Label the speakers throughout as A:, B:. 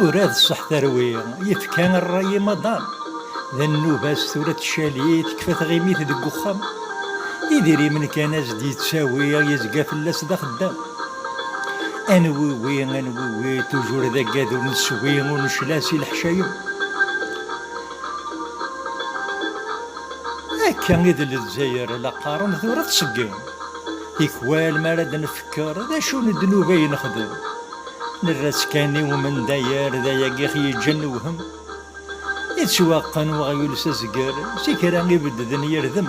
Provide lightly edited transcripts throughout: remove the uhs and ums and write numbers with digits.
A: وراد الصح تروي يفكان الرأي مضان ذا النوبة ستورة الشاليت كفات غيميت دق وخام يديري من كان جديد تساوي يزقى فلاس دا خدام انوي توجور ذا قادر نسوي ونشلاسي الحشايم هكا إذا الجزائر لا قارن ثورة تسقين إكوال ما راد نفكر ذا شو الذنوب نخدم نراس كاني ومن داير ذا يقيخ يجنوهم يتسواقن وغيول سزقر سكرا يبددن يردم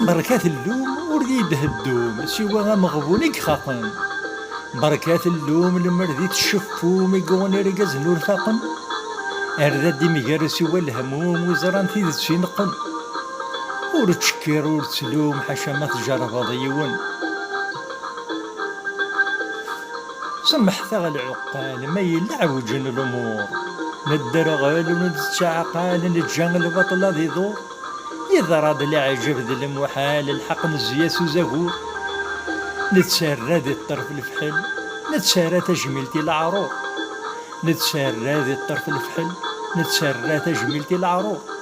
A: بركات اللوم ورديد هدوم سوا مغبونيك خاقن بركات اللوم المردي تشفو ميقوني رقز نور ثاقن أرداد ميقار سوا الهموم وزران في ذي نقن ورتشكر ورتلوم حاشا ما تجرب ضيون سمح ثغى العقال ما يلعوجن الأمور ندرغل وندتشعقال نتجان البطلة ذي ضور إذا راد العجب ذي المحال الحق نزياس وزهور نتسارى ذي الطرف الفحل نتسارى تجميلتي العروق نتسارى ذي الطرف الفحل نتسارى تجميلتي العروق